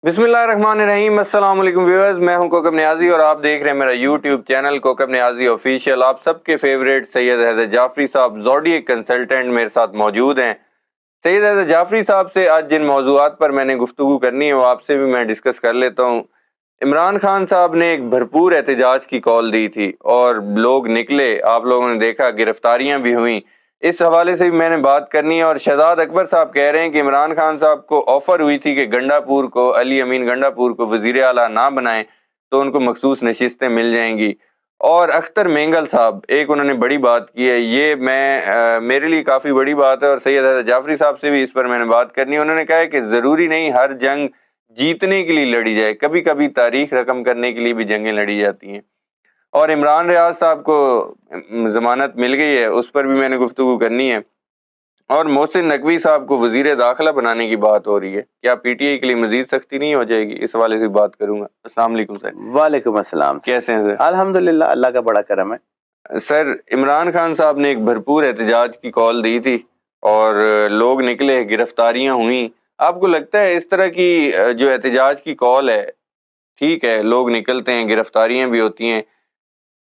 بسم اللہ الرحمن الرحیم۔ السلام علیکم ویورز، میں ہوں کوکب نیازی اور آپ دیکھ رہے ہیں میرا یوٹیوب چینل کوکب نیازی آفیشیل۔ آپ سب کے فیوریٹ سید حیدر جعفری صاحب زوڈیک کنسلٹنٹ میرے ساتھ موجود ہیں۔ سید حیدر جعفری صاحب سے آج جن موضوعات پر میں نے گفتگو کرنی ہے وہ آپ سے بھی میں ڈسکس کر لیتا ہوں۔ عمران خان صاحب نے ایک بھرپور احتجاج کی کال دی تھی اور لوگ نکلے، آپ لوگوں نے دیکھا، گرفتاریاں بھی ہوئیں، اس حوالے سے بھی میں نے بات کرنی ہے۔ اور شہزاد اکبر صاحب کہہ رہے ہیں کہ عمران خان صاحب کو آفر ہوئی تھی کہ گنڈا پور کو، علی امین گنڈا پور کو وزیر اعلیٰ نہ بنائیں تو ان کو مخصوص نشستیں مل جائیں گی۔ اور اختر مینگل صاحب ایک انہوں نے بڑی بات کی ہے، یہ میرے لیے کافی بڑی بات ہے اور سید حیدر جعفری صاحب سے بھی اس پر میں نے بات کرنی ہے۔ انہوں نے کہا ہے کہ ضروری نہیں ہر جنگ جیتنے کے لیے لڑی جائے، کبھی کبھی تاریخ رقم کرنے کے لیے بھی جنگیں لڑی جاتی ہیں۔ اور عمران ریاض صاحب کو ضمانت مل گئی ہے، اس پر بھی میں نے گفتگو کرنی ہے۔ اور محسن نقوی صاحب کو وزیر داخلہ بنانے کی بات ہو رہی ہے، کیا پی ٹی آئی کے لیے مزید سختی نہیں ہو جائے گی؟ اس حوالے سے بات کروں گا۔ السلام علیکم سر۔ وعلیکم السلام۔ کیسے ہیں سر؟ الحمدللہ، اللہ کا بڑا کرم ہے۔ سر، عمران خان صاحب نے ایک بھرپور احتجاج کی کال دی تھی اور لوگ نکلے، گرفتاریاں ہوئیں۔ آپ کو لگتا ہے اس طرح کی جو احتجاج کی کال ہے، ٹھیک ہے لوگ نکلتے ہیں، گرفتاریاں بھی ہوتی ہیں،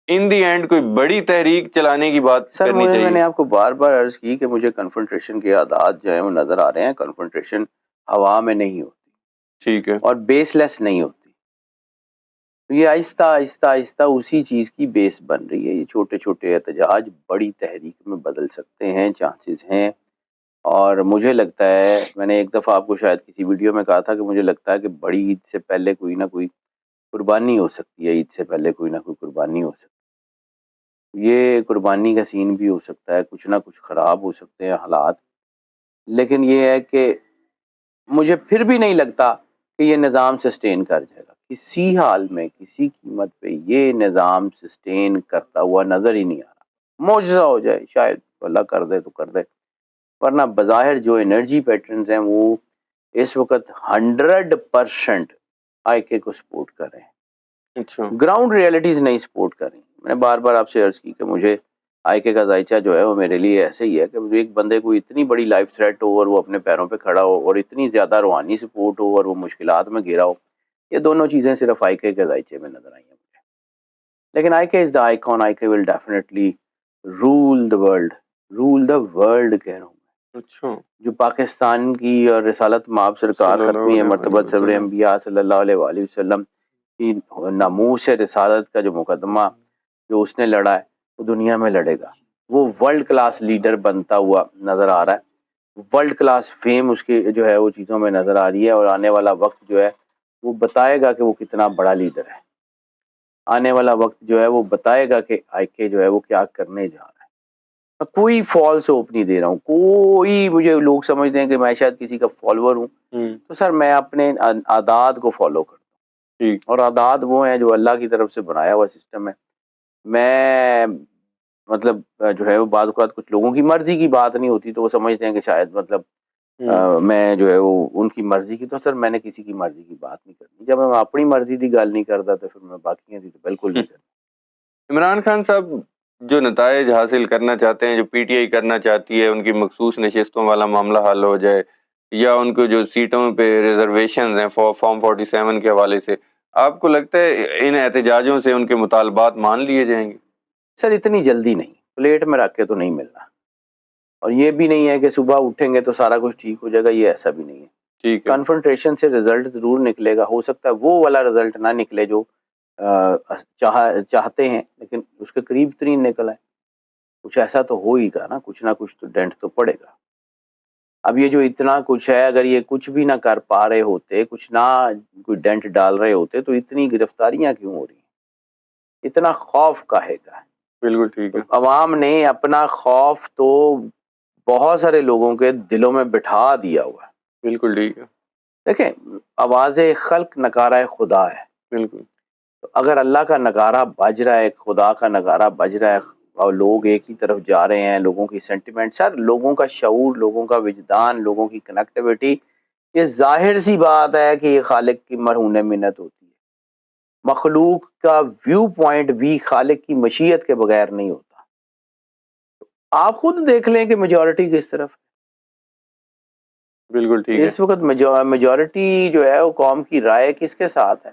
ان دی اینڈ کوئی بڑی تحریک چلانے کی بات کرنی چاہیے؟ میں نے آپ کو بار بار عرض کی کہ مجھے کنفرنٹریشن کے عادات جو ہیں وہ نظر آ رہے ہیں۔ کنفرنٹریشن ہوا میں نہیں ہوتی، ٹھیک ہے، اور بیس لیس نہیں ہوتی۔ یہ آہستہ آہستہ آہستہ اسی چیز کی بیس بن رہی ہے۔ یہ چھوٹے چھوٹے احتجاج بڑی تحریک میں بدل سکتے ہیں، چانسز ہیں۔ اور مجھے لگتا ہے، میں نے ایک دفعہ آپ کو شاید کسی ویڈیو میں کہا تھا کہ مجھے لگتا ہے کہ بڑی عید سے پہلے کوئی نہ کوئی قربانی ہو سکتی ہے، عید سے پہلے کوئی نہ کوئی قربانی ہو سکتی ہے۔ یہ قربانی کا سین بھی ہو سکتا ہے، کچھ نہ کچھ خراب ہو سکتے ہیں حالات، لیکن یہ ہے کہ مجھے پھر بھی نہیں لگتا کہ یہ نظام سسٹین کر جائے گا کسی حال میں، کسی قیمت پہ۔ یہ نظام سسٹین کرتا ہوا نظر ہی نہیں آ رہا۔ معجزہ ہو جائے شاید، اللہ کر دے تو کر دے، ورنہ بظاہر جو انرجی پیٹرنز ہیں وہ اس وقت 100% آئی کے کو سپورٹ کر رہے ہیں۔ اچھا، گراؤنڈ ریئلٹیز نہیں سپورٹ کر رہی۔ میں نے بار بار آپ سے عرض کی کہ مجھے آئی کے کا ذائچہ جو ہے وہ میرے لیے ایسے ہی ہے کہ ایک بندے کو اتنی بڑی لائف تھریٹ ہو اور وہ اپنے پیروں پہ کھڑا ہو، اور اتنی زیادہ روحانی سپورٹ ہو اور وہ مشکلات میں گھرا ہو، یہ دونوں چیزیں صرف آئی کے ذائچے میں نظر آئی ہیں مجھے۔ لیکن آئی کے از دا آئیکن، آئی کے will definitely rule the world, rule the world کہہ رہا ہوں۔ اچھا، جو پاکستان کی اور رسالت مآب سرکار صلی اللہ ختمی علیہ مرتبہ صبر وسلم۔ انبیاء صلی اللہ علیہ وآلہ وسلم کی ناموس رسالت کا جو مقدمہ جو اس نے لڑا ہے وہ دنیا میں لڑے گا۔ وہ ورلڈ کلاس لیڈر بنتا ہوا نظر آ رہا ہے، ورلڈ کلاس فیم اس کی جو ہے وہ چیزوں میں نظر آ رہی ہے، اور آنے والا وقت جو ہے وہ بتائے گا کہ وہ کتنا بڑا لیڈر ہے۔ آنے والا وقت جو ہے وہ بتائے گا کہ آئی کے جو ہے وہ کیا کرنے جا رہا ہے۔ میں کوئی فالس ہوپ نہیں دے رہا ہوں، کوئی مجھے لوگ سمجھتے ہیں کہ میں شاید کسی کا فالوور ہوں، تو سر میں اپنے عادات کو فالو کرتا ہوں، اور عادات وہ ہیں جو اللہ کی طرف سے بنایا ہوا سسٹم ہے۔ میں مطلب جو ہے وہ بعض اوقات کچھ لوگوں کی مرضی کی بات نہیں ہوتی تو وہ سمجھتے ہیں کہ شاید مطلب میں جو ہے وہ ان کی مرضی کی، تو سر میں نے کسی کی مرضی کی بات نہیں کرنی۔ جب میں اپنی مرضی کی گل نہیں کرتا تو پھر میں باقی کی تو بالکل نہیں کرتا۔ عمران خان صاحب جو نتائج حاصل کرنا چاہتے ہیں، جو پی ٹی آئی کرنا چاہتی ہے، ان کی مخصوص نشستوں والا معاملہ حل ہو جائے، یا ان کو جو سیٹوں پہ ریزرویشنز ہیں فارم 47 کے حوالے سے، آپ کو لگتا ہے ان احتجاجوں سے ان کے مطالبات مان لیے جائیں گے؟ سر اتنی جلدی نہیں، پلیٹ میں رکھ کے تو نہیں ملنا، اور یہ بھی نہیں ہے کہ صبح اٹھیں گے تو سارا کچھ ٹھیک ہو جائے گا، یہ ایسا بھی نہیں ہے۔ ٹھیک ہے، کنفرنٹریشن سے رزلٹ ضرور نکلے گا، ہو سکتا ہے وہ والا رزلٹ نہ نکلے جو چاہتے ہیں، لیکن اس کے قریب ترین نکل ہے۔ کچھ ایسا تو ہو ہی گا نا، کچھ نہ کچھ تو ڈینٹ تو پڑے گا۔ اب یہ جو اتنا کچھ ہے، اگر یہ کچھ بھی نہ کر پا رہے ہوتے، کچھ نہ کوئی ڈینٹ ڈال رہے ہوتے، تو اتنی گرفتاریاں کیوں ہو رہی ہیں؟ اتنا خوف کاہے کا ہے؟ بالکل ٹھیک ہے، عوام نے اپنا خوف تو بہت سارے لوگوں کے دلوں میں بٹھا دیا ہوا ہے۔ بالکل ٹھیک ہے، دیکھیں، آواز خلق نکارہ خدا ہے۔ بالکل، اگر اللہ کا نگارہ بج رہا ہے، خدا کا نگارہ بج رہا ہے، اور لوگ ایک ہی طرف جا رہے ہیں، لوگوں کی سینٹیمنٹ، سر لوگوں کا شعور، لوگوں کا وجدان، لوگوں کی کنیکٹیویٹی، یہ ظاہر سی بات ہے کہ یہ خالق کی مرہون منت ہوتی ہے۔ مخلوق کا ویو پوائنٹ بھی خالق کی مشیت کے بغیر نہیں ہوتا۔ آپ خود دیکھ لیں کہ میجورٹی کس طرف ہے۔ بالکل ٹھیک ہے. اس وقت میجورٹی جو ہے وہ قوم کی رائے کس کے ساتھ ہے،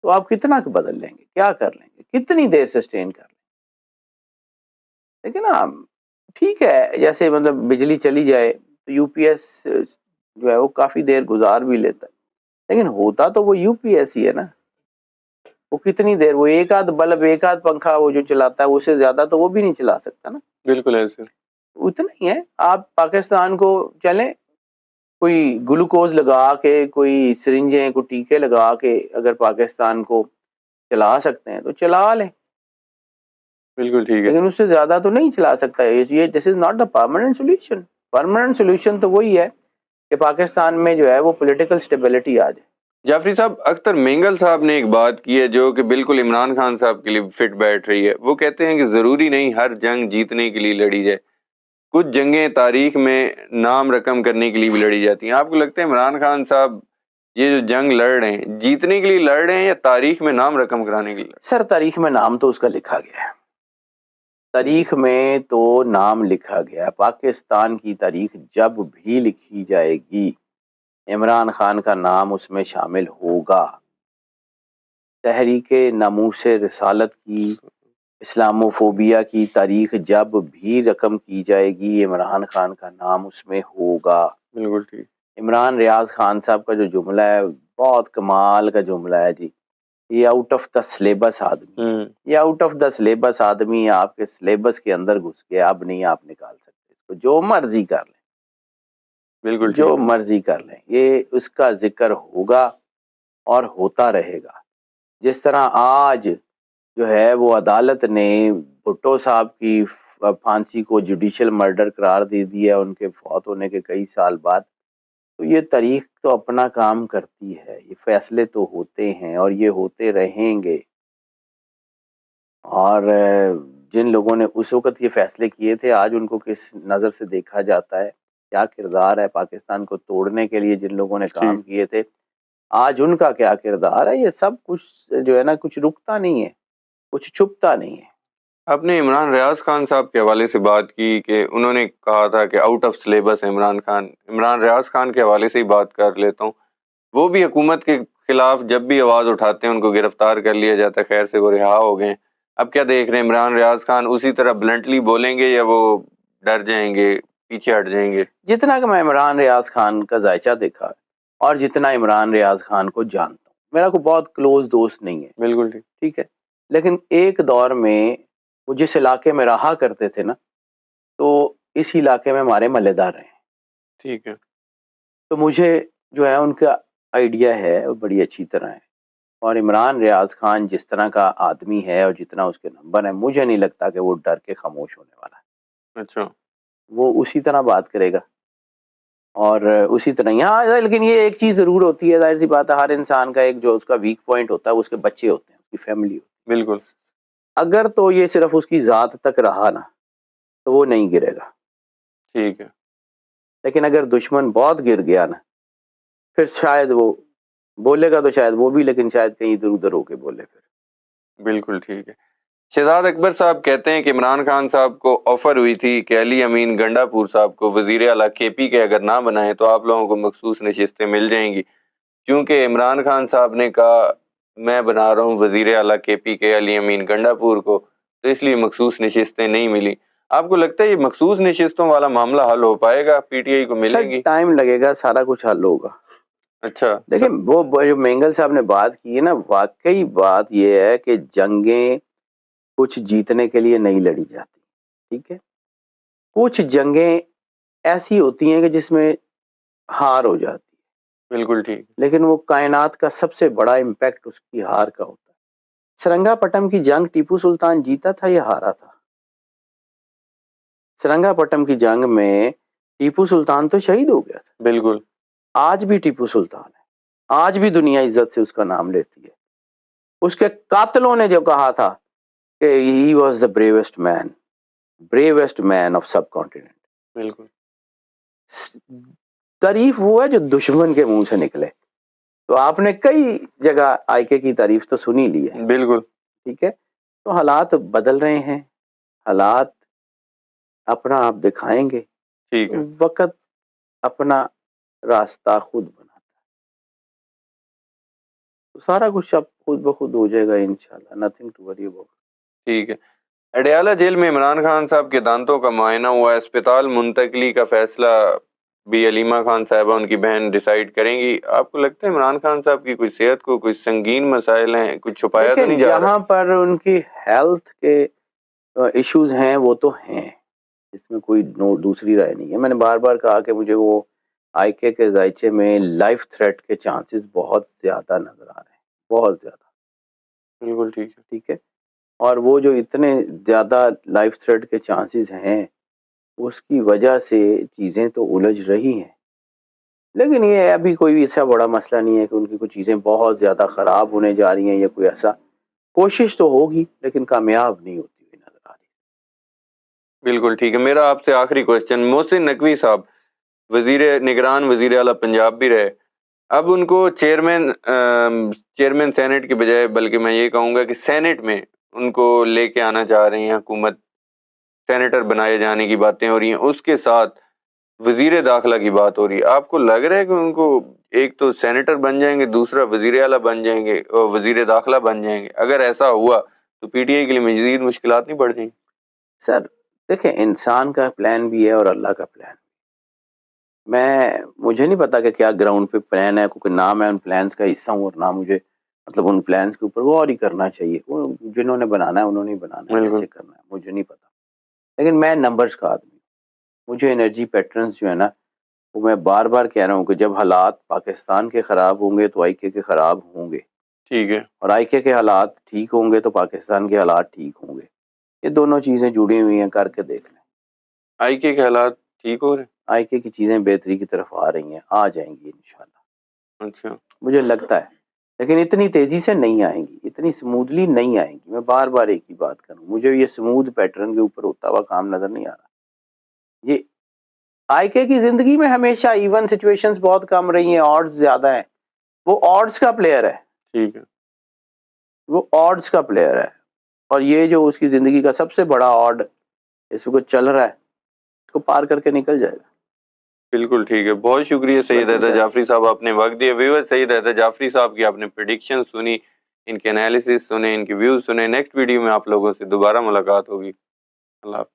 تو آپ کتنا بدل لیں گے، کیا کر لیں گے، کتنی دیر سسٹین کر لیں گے. لیکن نا ٹھیک ہے، جیسے مطلب بجلی چلی جائے تو یو پی ایس جو ہے وہ کافی دیر گزار بھی لیتا ہے، لیکن ہوتا تو وہ یو پی ایس ہی ہے نا. وہ کتنی دیر، وہ ایک آدھ بلب، ایک آدھ پنکھا وہ جو چلاتا ہے، اس سے زیادہ تو وہ بھی نہیں چلا سکتا نا. بالکل ایسے. اتنا ہی ہے. آپ پاکستان کو چلیں، کوئی گلوکوز لگا کے، کوئی سرنجیں، کوئی ٹیکے لگا کے اگر پاکستان کو چلا سکتے ہیں تو چلا لیں، بالکل ٹھیک ہے. لیکن اس سے زیادہ تو نہیں چلا سکتا. یہ this is not the permanent solution. Permanent solution تو وہی ہے کہ پاکستان میں جو ہے وہ پولیٹیکل اسٹیبلٹی آ جائے. جعفری صاحب، اختر مینگل صاحب نے ایک بات کی ہے جو کہ بالکل عمران خان صاحب کے لیے فٹ بیٹھ رہی ہے. وہ کہتے ہیں کہ ضروری نہیں ہر جنگ جیتنے کے لیے لڑی جائے، کچھ جنگیں تاریخ میں نام رقم کرنے کے لیے بھی لڑی جاتی ہیں. آپ کو لگتا ہے عمران خان صاحب یہ جو جنگ لڑ رہے ہیں جیتنے کے لیے لڑ رہے ہیں یا تاریخ میں نام رقم کرانے کے لیے؟ سر تاریخ میں نام تو اس کا لکھا گیا ہے، تاریخ میں تو نام لکھا گیا. پاکستان کی تاریخ جب بھی لکھی جائے گی عمران خان کا نام اس میں شامل ہوگا. تحریک ناموس رسالت کی، اسلاموفوبیا کی تاریخ جب بھی رقم کی جائے گی عمران خان کا نام اس میں ہوگا. بالکل ٹھیک. عمران ریاض خان صاحب کا جو جملہ ہے بہت کمال کا جملہ ہے جی. یہ آؤٹ آف دا سلیبس آدمی، یہ آؤٹ آف دا سلیبس آدمی آپ کے سلیبس کے اندر گھس گیا، اب نہیں آپ نکال سکتے اس کو. جو مرضی کر لیں، بالکل جو مرضی کر لیں، یہ اس کا ذکر ہوگا اور ہوتا رہے گا. جس طرح آج جو ہے وہ عدالت نے بھٹو صاحب کی پھانسی کو جوڈیشل مرڈر قرار دے دیا ان کے فوت ہونے کے کئی سال بعد. تو یہ تاریخ تو اپنا کام کرتی ہے، یہ فیصلے تو ہوتے ہیں اور یہ ہوتے رہیں گے. اور جن لوگوں نے اس وقت یہ فیصلے کیے تھے آج ان کو کس نظر سے دیکھا جاتا ہے، کیا کردار ہے پاکستان کو توڑنے کے لیے جن لوگوں نے کام کیے تھے، آج ان کا کیا کردار ہے. یہ سب کچھ جو ہے نا کچھ رکتا نہیں ہے، کچھ چھپتا نہیں ہے. آپ نے عمران ریاض خان صاحب کے حوالے سے بات کی کہ انہوں نے کہا تھا کہ out of syllabus Imran Khan. Imran Riaz Khan کے حوالے سے ہی بات کر لیتا ہوں. وہ بھی حکومت کے خلاف جب بھی آواز اٹھاتے ہیں ان کو گرفتار کر لیا جاتا ہے. خیر سے وہ رہا ہو گئے. اب کیا دیکھ رہے ہیں عمران ریاض خان اسی طرح بلنٹلی بولیں گے یا وہ ڈر جائیں گے، پیچھے ہٹ جائیں گے؟ جتنا کہ میں عمران ریاض خان کا ذائچہ دیکھا اور جتنا عمران ریاض خان کو جانتا ہوں، میرا کوئی بہت کلوز دوست نہیں ہے. بالکل ٹھیک ہے، لیکن ایک دور میں وہ جس علاقے میں رہا کرتے تھے نا، تو اس علاقے میں ہمارے ملے دار رہے ہیں. ٹھیک ہے. تو مجھے جو ہے ان کا آئیڈیا ہے وہ بڑی اچھی طرح ہے. اور عمران ریاض خان جس طرح کا آدمی ہے اور جتنا اس کے نمبر ہے، مجھے نہیں لگتا کہ وہ ڈر کے خاموش ہونے والا ہے. اچھا. وہ اسی طرح بات کرے گا اور اسی طرح یہاں. لیکن یہ ایک چیز ضرور ہوتی ہے، ظاہر سی بات ہے، ہر انسان کا ایک جو اس کا ویک پوائنٹ ہوتا ہے وہ اس کے بچے ہوتے ہیں، اس کی فیملی ہوتی ہے. بالکل. اگر تو یہ صرف اس کی ذات تک رہا نا تو وہ نہیں گرے گا. ٹھیک ہے. لیکن اگر دشمن بہت گر گیا نا پھر شاید وہ بولے گا، تو شاید وہ بھی، لیکن شاید کہیں ادھر ادھر ہو کے بولے پھر. بالکل ٹھیک ہے. شہزاد اکبر صاحب کہتے ہیں کہ عمران خان صاحب کو آفر ہوئی تھی کہ علی امین گنڈا پور صاحب کو وزیر اعلیٰ کے پی کے اگر نہ بنائیں تو آپ لوگوں کو مخصوص نشستیں مل جائیں گی. چونکہ عمران خان صاحب نے کہا میں بنا رہا ہوں وزیر اعلیٰ کے پی کے علی امین گنڈا پور کو، تو اس لیے مخصوص نشستیں نہیں ملی. آپ کو لگتا ہے یہ مخصوص نشستوں والا معاملہ حل ہو پائے گا؟ پی ٹی آئی کو ملیں گی؟ ٹائم لگے گا، سارا کچھ حل ہوگا. اچھا. لیکن وہ جو مینگل صاحب نے بات کی ہے نا، واقعی بات یہ ہے کہ جنگیں کچھ جیتنے کے لیے نہیں لڑی جاتی. ٹھیک ہے، کچھ جنگیں ایسی ہوتی ہیں کہ جس میں ہار ہو جاتی ہے. بالکل ٹھیک. لیکن وہ کائنات کا سب سے بڑا امپیکٹ اس کی ہار کا ہوتا ہے. سرنگا پٹم کی جنگ ٹیپو سلطان جیتا تھا یا ہارا تھا؟ سرنگا پٹم کی جنگ میں ٹیپو سلطان تو شہید ہو گیا تھا. بالکل. آج بھی ٹیپو سلطان ہے، آج بھی دنیا عزت سے اس کا نام لیتی ہے. اس کے قاتلوں نے جو کہا تھا کہ he was the bravest man of subcontinent. بالکل. تعریف وہ ہے جو دشمن کے منہ سے نکلے. تو آپ نے کئی جگہ آئی کے کی تعریف تو سنی لی ہے. بالکل. ٹھیک ہے، تو حالات بدل رہے ہیں، حالات اپنا آپ دکھائیں گے. ٹھیک ہے. وقت اپنا راستہ خود بناتا ہے. تو سارا کچھ اب خود بخود ہو جائے گا انشاءاللہ. Nothing to worry about. ٹھیک ہے. اڈیالہ جیل میں عمران خان صاحب کے دانتوں کا معائنہ ہوا ہے. اسپتال منتقلی کا فیصلہ بھی علیمہ خان صاحبہ ان کی بہن ڈیسائیڈ کریں گی. آپ کو لگتا ہے عمران خان صاحب کی کوئی صحت کو کوئی سنگین مسائل ہیں, کچھ چھپایا تو نہیں جا رہا؟ جہاں پر ان کی ہیلتھ کے ایشوز ہیں وہ تو ہیں, اس میں کوئی دوسری رائے نہیں ہے. میں نے بار بار کہا کہ مجھے وہ آئی کے ذائچے میں لائف تھریٹ کے چانسز بہت زیادہ نظر آ رہے ہیں, بہت زیادہ. بالکل ٹھیک ہے. ٹھیک ہے. اور وہ جو اتنے زیادہ لائف تھریٹ کے چانسز ہیں اس کی وجہ سے چیزیں تو الجھ رہی ہیں. لیکن یہ ابھی کوئی ایسا بڑا مسئلہ نہیں ہے کہ ان کی کوئی چیزیں بہت زیادہ خراب ہونے جا رہی ہیں یا کوئی ایسا. کوشش تو ہوگی لیکن کامیاب نہیں ہوتی ہوئی نظر آ رہی. بالکل ٹھیک ہے. میرا آپ سے آخری کوشچن, محسن نقوی صاحب وزیر نگران وزیر اعلیٰ پنجاب بھی رہے, اب ان کو چیئرمین سینٹ کے بجائے بلکہ میں یہ کہوں گا کہ سینٹ میں ان کو لے کے آنا چاہ رہی ہیں حکومت, سینیٹر بنائے جانے کی باتیں ہو رہی ہیں, اس کے ساتھ وزیر داخلہ کی بات ہو رہی ہے. آپ کو لگ رہا ہے کہ ان کو ایک تو سینیٹر بن جائیں گے, دوسرا وزیر اعلیٰ بن جائیں گے اور وزیر داخلہ بن جائیں گے؟ اگر ایسا ہوا تو پی ٹی آئی کے لیے مزید مشکلات نہیں بڑھ جائیں گی؟ سر دیکھیں, انسان کا پلان بھی ہے اور اللہ کا پلان. مجھے نہیں پتا کہ کیا گراؤنڈ پہ پلان ہے, کیونکہ نہ میں ان پلانز کا حصہ ہوں اور نہ مجھے مطلب ان پلانز کے اوپر غور ہی کرنا چاہیے. وہ جنہوں نے بنانا ہے انہوں نے بنانا ہے, کیسے کرنا ہے مجھے نہیں پتا. لیکن میں نمبرز کا آدمی ہوں. مجھے انرجی پیٹرنز جو ہے نا وہ میں بار بار کہہ رہا ہوں کہ جب حالات پاکستان کے خراب ہوں گے تو آئی کے خراب ہوں گے. ٹھیک ہے. اور آئی کے حالات ٹھیک ہوں گے تو پاکستان کے حالات ٹھیک ہوں گے. یہ دونوں چیزیں جڑی ہوئی ہیں, کر کے دیکھ لیں. آئی کے حالات ٹھیک ہو رہے ہیں, آئی کے کی چیزیں بہتری کی طرف آ رہی ہیں, آ جائیں گی انشاءاللہ. اچھا مجھے لگتا ہے, لیکن اتنی تیزی سے نہیں آئیں گی, اتنی سموتھلی نہیں آئیں گی. میں بار بار ایک ہی بات کروں, مجھے یہ سموتھ پیٹرن کے اوپر ہوتا ہوا کام نظر نہیں آ رہا. یہ آئی کے کی زندگی میں ہمیشہ ایون سچویشنز بہت کم رہی ہیں, آڈز زیادہ ہیں. وہ آڈز کا پلیئر ہے. ٹھیک ہے. وہ آڈز کا پلیئر ہے, اور یہ جو اس کی زندگی کا سب سے بڑا آڈ اس کو چل رہا ہے, اس کو پار کر کے نکل جائے گا. بالکل ٹھیک ہے. بہت شکریہ سید حیدر جعفری صاحب, آپ نے وقت دیا. ویور سید حیدر جعفری صاحب کی آپ نے پریڈکشن سنی, ان کے انالیسس سنے, ان کے ویوز سنے. نیکسٹ ویڈیو میں آپ لوگوں سے دوبارہ ملاقات ہوگی. اللہ حافظ.